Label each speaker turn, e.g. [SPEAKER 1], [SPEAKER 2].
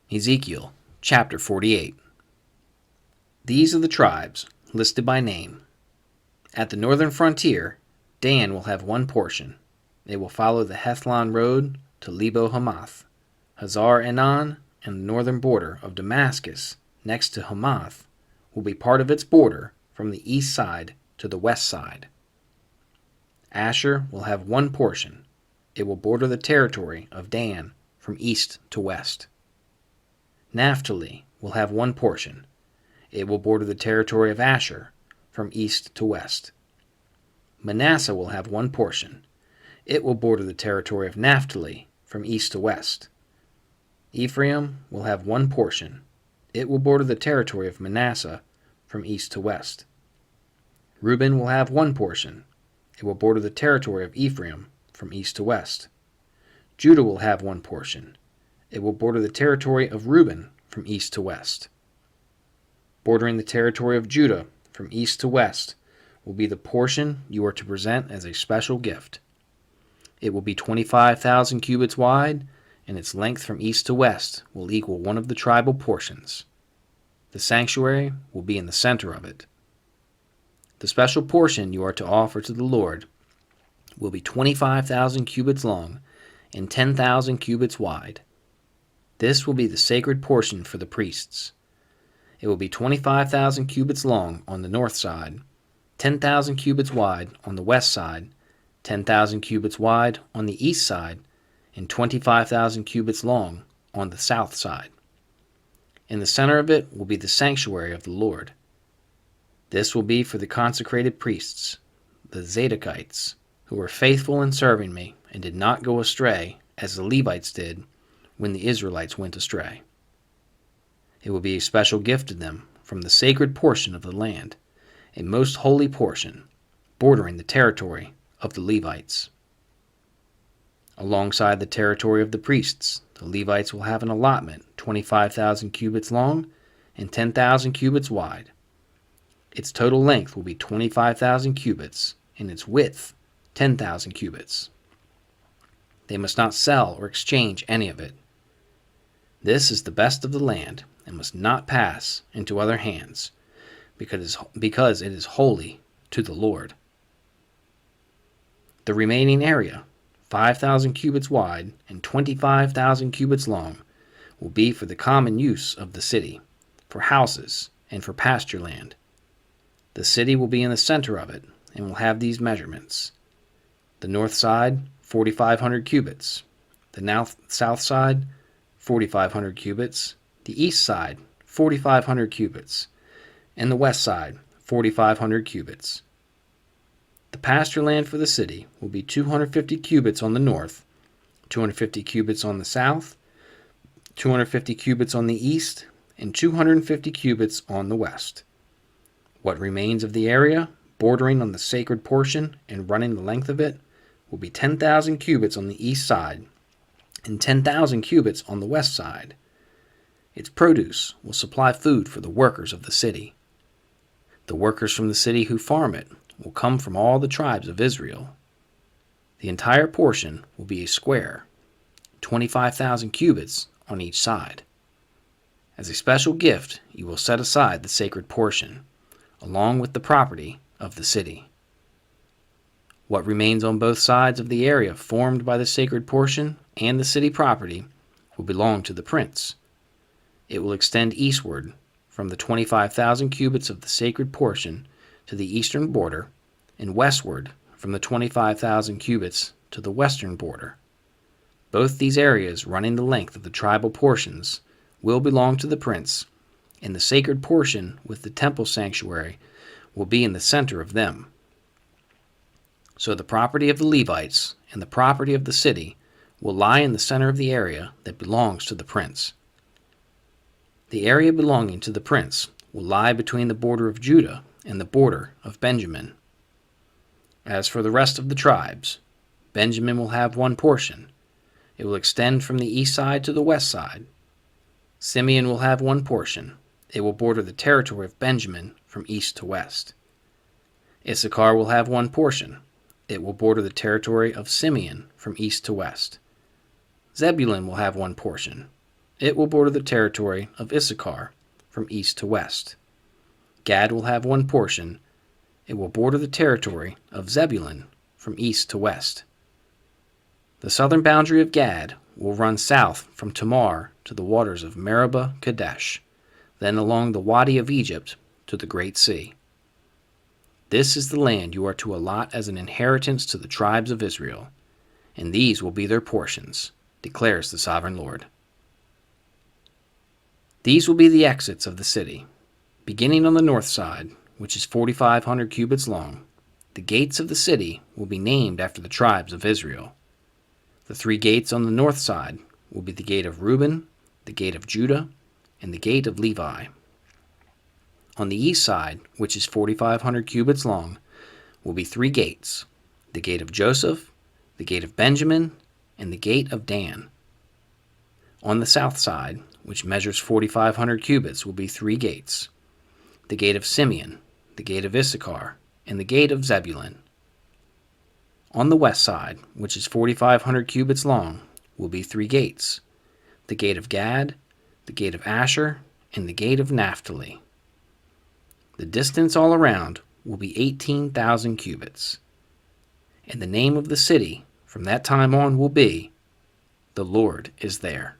[SPEAKER 1] Ezekiel Chapter 48. These are the tribes, listed by name. At the northern frontier, Dan will have one portion. They will follow the Hethlon road to Lebo Hamath. Hazar Enan and the northern border of Damascus, next to Hamath, will be part of its border from the east side to the west side. Asher will have one portion. It will border the territory of Dan from east to west. Naphtali will have one portion. It will border the territory of Asher from east to west. Manasseh will have one portion. It will border the territory of Naphtali from east to west. Ephraim will have one portion. It will border the territory of Manasseh from east to west. Reuben will have one portion. It will border the territory of Ephraim from east to west. Judah will have one portion. It will border the territory of Reuben from east to west. Bordering the territory of Judah from east to west will be the portion you are to present as a special gift. It will be 25,000 cubits wide, and its length from east to west will equal one of the tribal portions. The sanctuary will be in the center of it. The special portion you are to offer to the Lord will be 25,000 cubits long and 10,000 cubits wide. This will be the sacred portion for the priests. It will be 25,000 cubits long on the north side, 10,000 cubits wide on the west side, 10,000 cubits wide on the east side, and 25,000 cubits long on the south side. In the center of it will be the sanctuary of the Lord. This will be for the consecrated priests, the Zadokites, who were faithful in serving me and did not go astray as the Levites did when the Israelites went astray. It will be a special gift to them from the sacred portion of the land, a most holy portion, bordering the territory of the Levites. Alongside the territory of the priests, the Levites will have an allotment 25,000 cubits long and 10,000 cubits wide. Its total length will be 25,000 cubits, and its width 10,000 cubits. They must not sell or exchange any of it. This is the best of the land, and must not pass into other hands, because it is holy to the Lord. The remaining area, 5,000 cubits wide and 25,000 cubits long, will be for the common use of the city, for houses and for pasture land. The city will be in the center of it, and will have these measurements. The north side, 4,500 cubits. The south side, 4,500 cubits. The east side, 4,500 cubits. And the west side, 4,500 cubits. The pasture land for the city will be 250 cubits on the north, 250 cubits on the south, 250 cubits on the east, and 250 cubits on the west. What remains of the area, bordering on the sacred portion and running the length of it, will be 10,000 cubits on the east side and 10,000 cubits on the west side. Its produce will supply food for the workers of the city. The workers from the city who farm it will come from all the tribes of Israel. The entire portion will be a square, 25,000 cubits on each side. As a special gift, you will set aside the sacred portion, along with the property of the city. What remains on both sides of the area formed by the sacred portion and the city property will belong to the prince. It will extend eastward from the 25,000 cubits of the sacred portion to the eastern border, and westward from the 25,000 cubits to the western border. Both these areas running the length of the tribal portions will belong to the prince, and the sacred portion with the temple sanctuary will be in the center of them. So the property of the Levites and the property of the city will lie in the center of the area that belongs to the prince. The area belonging to the prince will lie between the border of Judah and the border of Benjamin. As for the rest of the tribes, Benjamin will have one portion. It will extend from the east side to the west side. Simeon will have one portion. It will border the territory of Benjamin from east to west. Issachar will have one portion. It will border the territory of Simeon from east to west. Zebulun will have one portion. It will border the territory of Issachar from east to west. Gad will have one portion. It will border the territory of Zebulun from east to west. The southern boundary of Gad will run south from Tamar to the waters of Meribah Kadesh, then along the Wadi of Egypt to the Great Sea. This is the land you are to allot as an inheritance to the tribes of Israel, and these will be their portions, declares the Sovereign Lord. These will be the exits of the city. Beginning on the north side, which is 4,500 cubits long, the gates of the city will be named after the tribes of Israel. The 3 gates on the north side will be the gate of Reuben, the gate of Judah, and the gate of Levi. On the east side, which is 4,500 cubits long, will be 3 gates, the gate of Joseph, the gate of Benjamin, and the gate of Dan. On the south side, which measures 4,500 cubits, will be 3 gates, the gate of Simeon, the gate of Issachar, and the gate of Zebulun. On the west side, which is 4,500 cubits long, will be 3 gates, the gate of Gad, the gate of Asher, and the gate of Naphtali. The distance all around will be 18,000 cubits. And the name of the city from that time on will be, "The Lord is there."